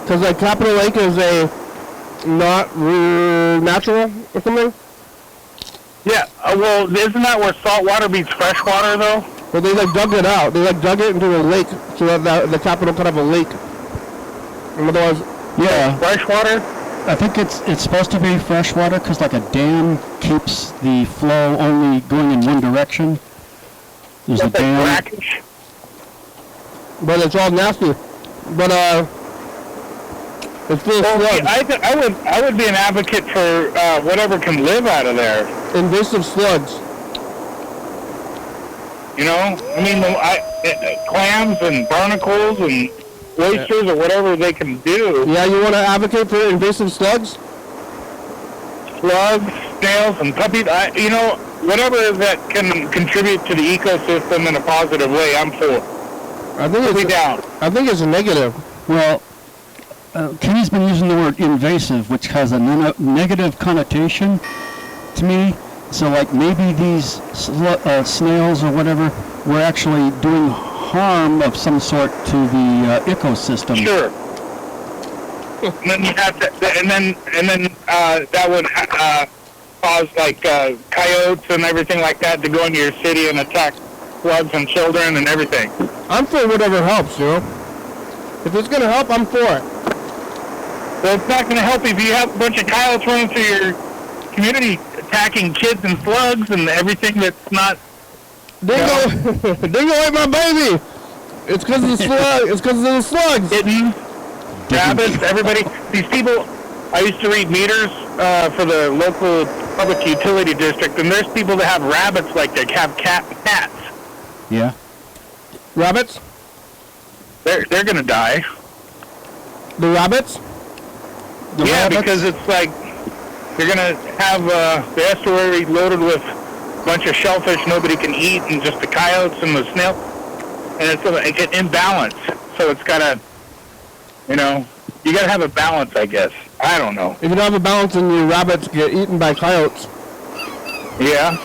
because like Capitol Lake is a not natural or something. Yeah. Well, isn't that where salt water meets fresh water, though? But they like dug it out. They like dug it into a lake so that the Capitol could have a lake. And otherwise, Yeah. Fresh water? I think it's supposed to be fresh water because like a dam keeps the flow only going in one direction. There's a That's like dam. brackish. but it's all nasty. But it's full of Well, slugs, I would be an advocate for whatever can live out of there. invasive slugs. You know, I mean, clams and barnacles and oysters or whatever they can do. Yeah, you want to advocate for invasive slugs? Slugs, snails, and puppies. Whatever that can contribute to the ecosystem in a positive way, I'm for. I think Put me it's down. I think it's a negative. Well, Kenny's been using the word invasive, which has a negative connotation to me. So, like, maybe these snails or whatever were actually doing harm of some sort to the ecosystem. Sure. And then you have to, and then that would cause like coyotes and everything like that to go into your city and attack slugs and children and everything. I'm for whatever helps, you know. If it's gonna help, I'm for it. Well, it's not going to help if you have a bunch of coyotes running through your community, attacking kids and slugs and everything that's not. Dingo, Dingo ate my baby. It's because of the slug. It's because of the slugs. Kittens, rabbits, everybody. These people. I used to read meters for the local public utility district, and there's people that have rabbits like they have cats. Yeah. Rabbits? They're going to die. The rabbits? Yeah, because it's like you're going to have the estuary loaded with a bunch of shellfish nobody can eat, and just the coyotes and the snail, and it's an imbalance. So it's got to, you got to have a balance, I guess. I don't know. If you don't have a balance, then your rabbits get eaten by coyotes. Yeah.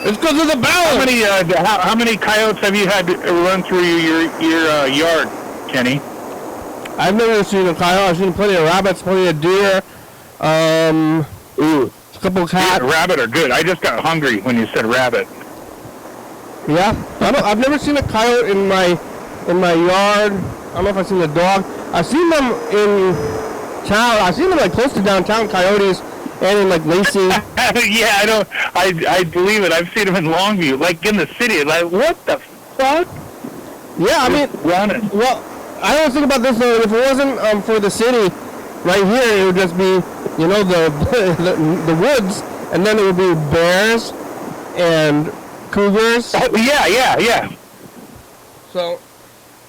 It's because of the balance. How many coyotes have you had run through your yard, Kenny? I've never seen a coyote. I've seen plenty of rabbits, plenty of deer. Ooh. A couple of cats. Yeah, rabbit are good. I just got hungry when you said rabbit. Yeah. I've never seen a coyote in my yard. I don't know if I've seen a dog. I've seen them in town. I've seen them like close to downtown, coyotes, and in like Lacey. Yeah, I know. I believe it. I've seen them in Longview, like in the city. Like, what the fuck? Yeah, I mean, running. well, I don't think about this though. If it wasn't for the city, right here, it would just be, the woods, and then it would be bears and cougars. Oh, yeah. So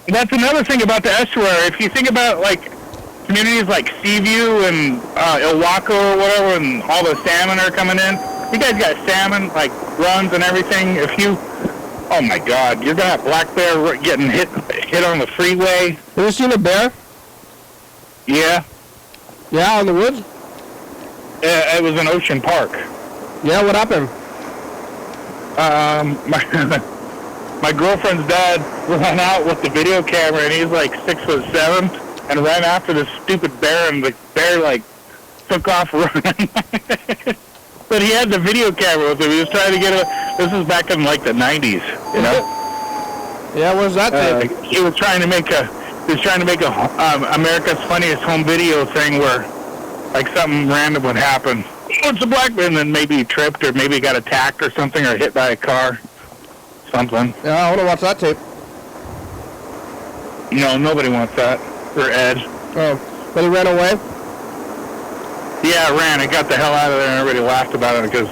That's another thing about the estuary. If you think about like communities like Seaview and Ilwaco or whatever, and all the salmon are coming in. You guys got salmon like runs and everything. Oh my God, you're gonna have black bear getting hit on the freeway. have you seen a bear? Yeah, Yeah, in the woods. it was in Ocean Park. Yeah, what happened? My girlfriend's dad ran out with the video camera, and he's like 6'7", and ran after this stupid bear, and the bear like took off running. But he had the video camera with him. He was trying to get this is back in like the 90s, you know. Yeah, where's that thing? He was trying to make a America's Funniest Home Video thing where like something random would happen. Oh, it's a black man, and then maybe he tripped, or maybe he got attacked or something, or hit by a car. Something. Yeah, I want to watch that tape. No, nobody wants that. For Ed. Oh, but he ran away? Yeah, it ran. It got the hell out of there, and everybody laughed about it because,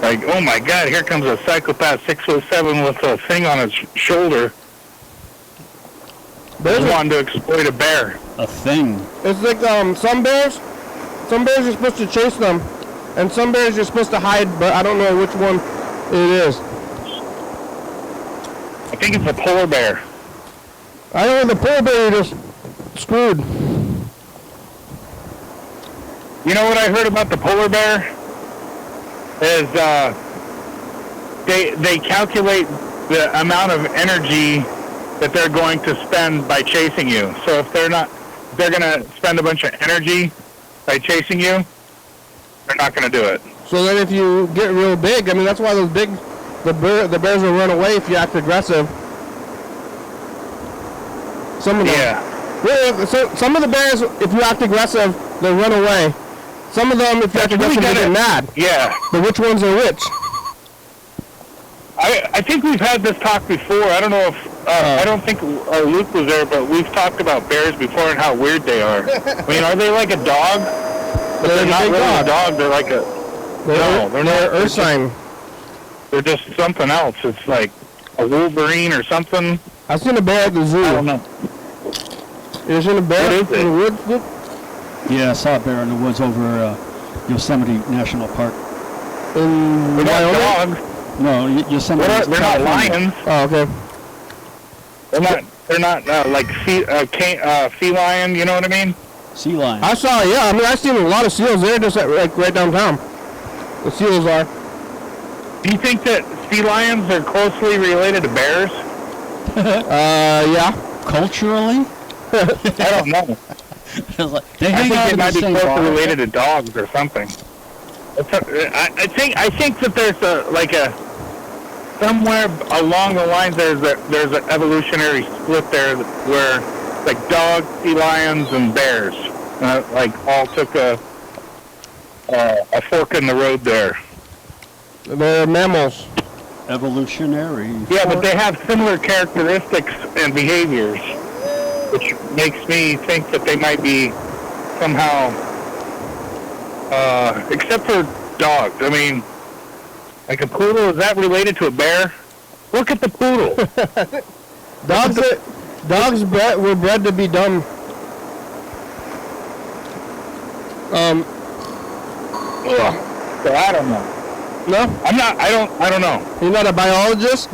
like, oh my God, here comes a psychopath 6'7" with a thing on his shoulder. Bears wanting to exploit a bear. A thing. It's like some bears you're supposed to chase them, and some bears you're supposed to hide, but I don't know which one it is. I think it's a polar bear. I know the polar bear you're just screwed. You know what I heard about the polar bear? Is they calculate the amount of energy that they're going to spend by chasing you. So if they're going to spend a bunch of energy by chasing you, they're not going to do it. So then if you get real big, I mean, that's why the bears will run away if you act aggressive. Some of them. Yeah. Yeah, so some of the bears, if you act aggressive, they'll run away. Some of them, if you act aggressive, they get mad. Yeah. But which ones are which? I think we've had this talk before. I don't know if I don't think Luke was there, but we've talked about bears before and how weird they are. I mean, are they like a dog? But they're not really a dog. They're like a they're not Earth sign. They're just something else. It's like a Wolverine or something. I've seen a bear at the zoo. I don't know. You seen a bear What is it? in the woods? Luke? Yeah, I saw a bear in the woods over Yosemite National Park. In They're not Wyoming? dogs. No, Yosemite. They're not lions. Oh, okay. They're not like feline. You know what I mean? Sea lion. I saw, yeah. I mean, I've seen a lot of seals there, just like right downtown. The seals are. Do you think that sea lions are closely related to bears? Yeah. Culturally? I don't know. They I hang think out it in might the be same closely bar. related to dogs or something. I think that there's somewhere along the lines there's an evolutionary split there where like dogs, sea lions, and bears. Like all took a fork in the road there. They're mammals. Evolutionary. Yeah, but they have similar characteristics and behaviors, which makes me think that they might be somehow, except for dogs. I mean, like a poodle, is that related to a bear? Look at the poodle. Dogs were bred to be dumb. So I don't know. No? I'm not. I don't know. You're not a biologist?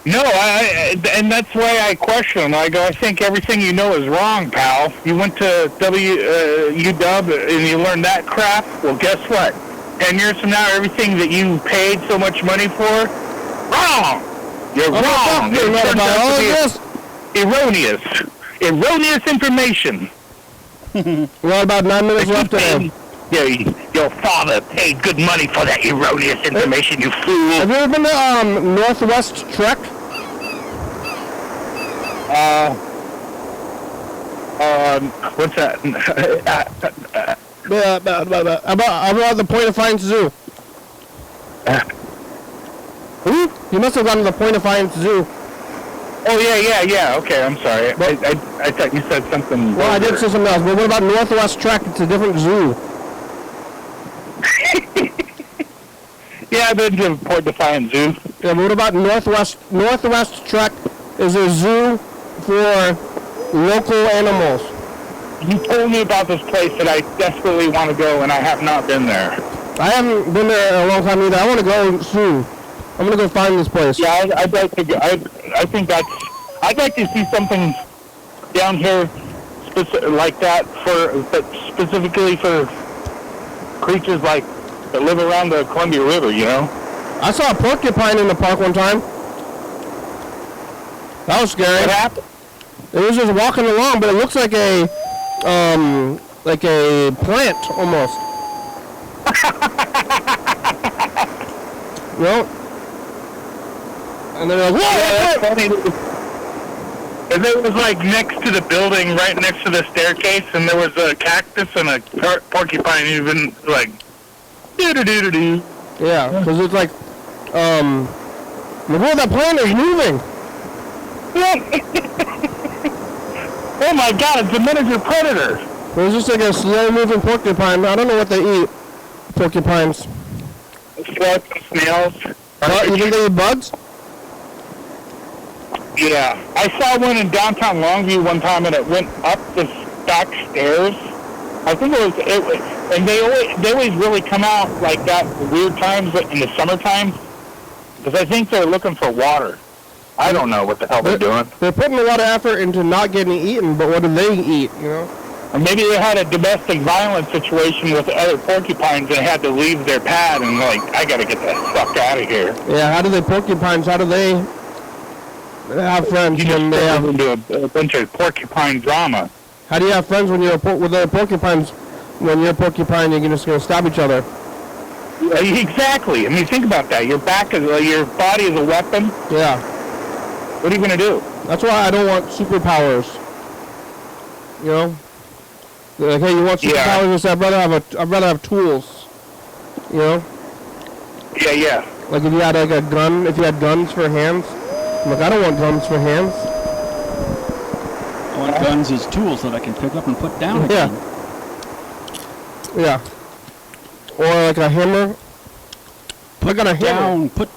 No, and that's why I question. I go, I think everything you know is wrong, pal. You went to UW and you learned that crap. Well, guess what? 10 years from now, everything that you paid so much money for, wrong. You're wrong. You're not a biologist? Erroneous information. Well, about 9 minutes left today. Yeah, your father paid good money for that erroneous information, you fool. Have you ever been to Northwest Trek? What's that? About the Point of Defiance Zoo. Who? You must have gone to the Point of Defiance Zoo. Oh, yeah. Okay, I'm sorry. I thought you said something. Well, I did say something else, but what about Northwest Trek? It's a different zoo. Yeah, I've been to Port Defiance Zoo. Yeah, but what about Northwest Trek is a zoo for local animals. You told me about this place that I desperately want to go, and I have not been there. I haven't been there in a long time either. I want to go soon. I'm going to go find this place. Yeah, I'd like to go. I think I'd like to see something down here like that, but specifically for creatures like that live around the Columbia River, you know? I saw a porcupine in the park one time. That was scary. What happened? It was just walking along, but it looks like a plant almost. Well, and they're like, whoa! Yeah, that's funny. And it was like next to the building, right next to the staircase, and there was a cactus and a porcupine even like doo-doo-doo-doo-doo. Yeah, because it's like, whoa, that plant is moving. Oh my God, it's a miniature predator. It was just like a slow-moving porcupine. I don't know what they eat. Porcupines. Slugs and snails. You think they eat bugs? Yeah, I saw one in downtown Longview one time, and it went up the back stairs. I think it was, and they always really come out like that weird times in the summertime, because I think they're looking for water. I don't know what the hell they're doing. They're putting a lot of effort into not getting eaten, but what do they eat, you know? Or maybe they had a domestic violence situation with other porcupines and had to leave their pad and like, I gotta get the fuck out of here. Yeah, how do they have friends when they have into a bunch of porcupine drama? How do you have friends when you're with other porcupines? When you're a porcupine, you're just gonna stab each other. Exactly. I mean, think about that. Your body is a weapon. Yeah. What are you gonna do? That's why I don't want superpowers. You know. They're like, hey, you want superpowers? Yeah. I'd rather have tools. You know. Yeah. Like if you had like a gun, if you had guns for hands. Look, I don't want guns for hands. I want guns as tools that I can pick up and put down again. Yeah. Or like a hammer. Put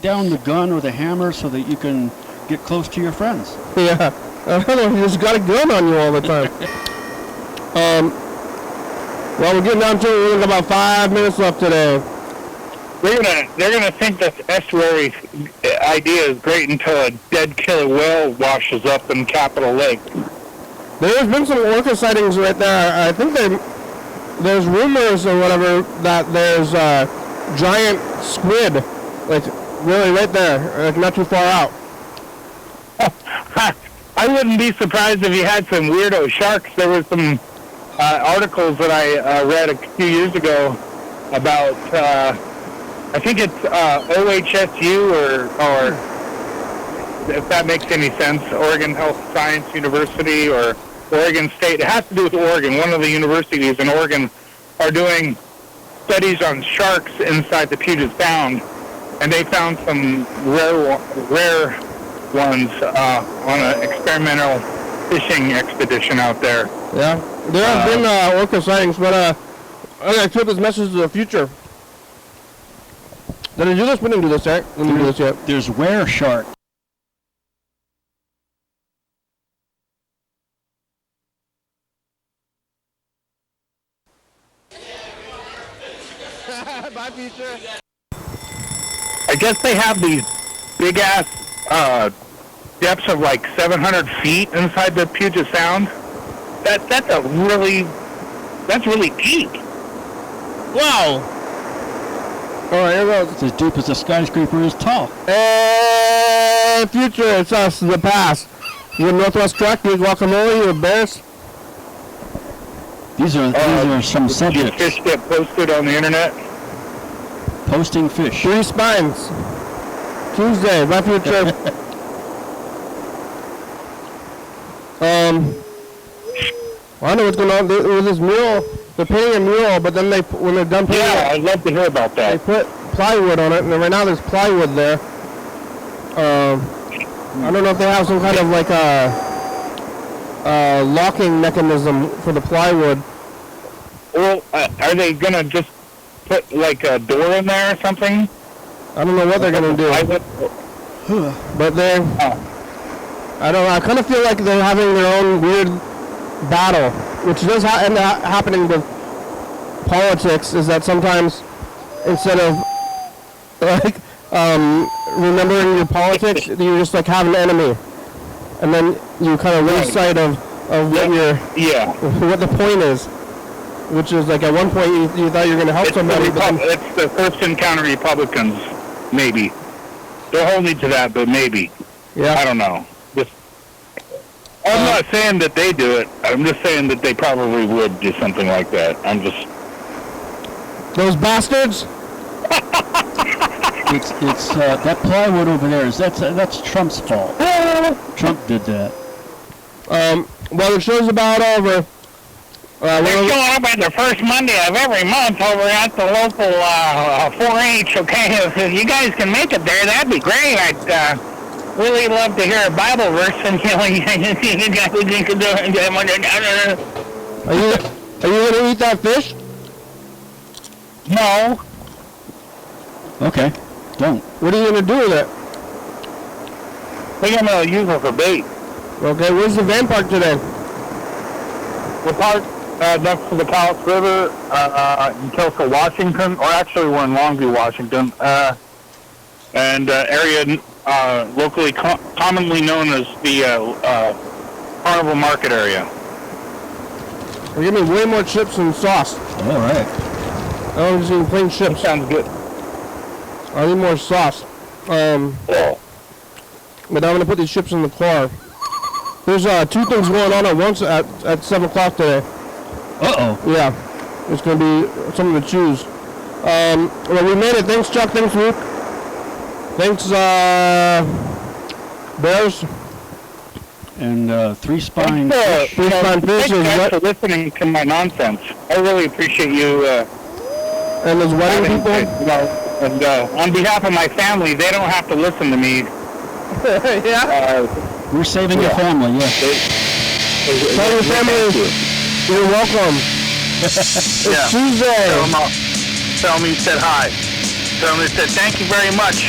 down the gun or the hammer so that you can get close to your friends. Yeah. I don't know, you just got a gun on you all the time. Well, we're getting down to it. We got about 5 minutes left today. They're gonna think that the estuary idea is great until a dead killer whale washes up in Capitol Lake. There's been some orca sightings right there. I think there's rumors or whatever that there's a giant squid, like really right there, like not too far out. I wouldn't be surprised if you had some weirdo sharks. There were some articles that I read a few years ago about. I think it's OHSU or if that makes any sense. Oregon Health Science University or Oregon State. It has to do with Oregon. One of the universities in Oregon are doing studies on sharks inside the Puget Sound, and they found some rare ones on an experimental fishing expedition out there. Yeah, there have been orca sightings, but I'm going to put this message to the future. Did I do this? We didn't do this, right? We didn't do this yet. There's were shark. Bye, future. I guess they have these big-ass depths of like 700 feet inside the Puget Sound. That's really deep. Wow. All right, here goes. It's as deep as a skyscraper is tall. Hey, future, it's us, the past. You Northwest Truck, you guacamole, you bears. These are some Did subjects. fish get posted on the internet? Posting fish. 3 spines. Tuesday, bye, future. I don't know what's going on with this mural. They're painting a mural, but then when they're done painting Yeah, it, I'd love to hear about they that. put plywood on it, and right now there's plywood there. I don't know if they have some kind of like a locking mechanism for the plywood. Well, are they gonna just put like a door in there or something? I don't know what they're gonna do, but they. I don't know. I kind of feel like they're having their own weird battle, which does end up happening with politics. Is that sometimes instead of like remembering your politics, you just like have an enemy, and then you kind of lose sight of what what the point is, which is like at one point you thought you were going to help somebody, but then, it's the Thurston County Republicans, maybe. Don't hold me to that, but maybe. yeah. I don't know. I'm not saying that they do it. I'm just saying that they probably would do something like that. Those bastards. It's that plywood over there. That's Trump's fault. Trump did that. Well, the show's about over. They're showing up at the first Monday of every month over at the local 4-H. Okay, if you guys can make it there, that'd be great. I'd really love to hear a Bible verse, and you guys can do it. Are you gonna eat that fish? No. Okay, don't. What are you gonna do with it? I think I'm gonna use it for bait. Okay, where's the van park today? We're parked next to the Cowlitz River in Tulsa, Washington, or actually we're in Longview, Washington, and area locally commonly known as the Carnival Market area. We're giving me way more chips than sauce. All right. I don't just eat plain chips. Sounds good. I need more sauce. But I'm gonna put these chips in the car. There's 2 things going on at once at 7 o'clock today. Uh-oh. Yeah, it's gonna be something to choose. Well, we made it. Thanks, Chuck. Thanks, Luke. Thanks, Bears. And 3 spine. Thanks, Three spine fish thanks is guys what? for listening to my nonsense. I really appreciate you. And those wedding people. And on behalf of my family, they don't have to listen to me. Yeah. We're saving your family, yeah. Tell your family you're welcome. It's Tuesday. Tell me you said hi. Tell me you said thank you very much.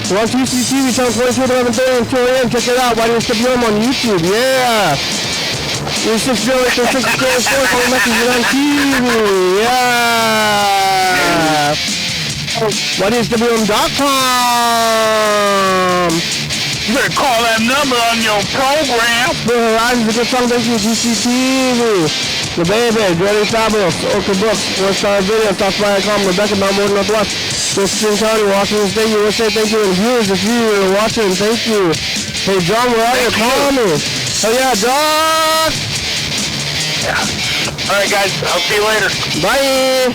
We're on TCTV, channel 22 at 11:30 and 2 a.m. Check it out. YDHWM on YouTube. Yeah. You're 608-664 calling messages on TV. Yeah. YDHWM.com. You better call that number on your program. The Horizons, a good song, thank you, GCTV. The Baby, Dirty Fabulous, Orca Books, 4-star video, Southfly.com, Rebecca, Melbourne, Northwest, Thurston County, Washington State, USA, thank you, and viewers, if you are watching, thank you. Hey, John, where are you? Call me. Oh, yeah, Doc. Yeah. All right, guys, I'll see you later. Bye.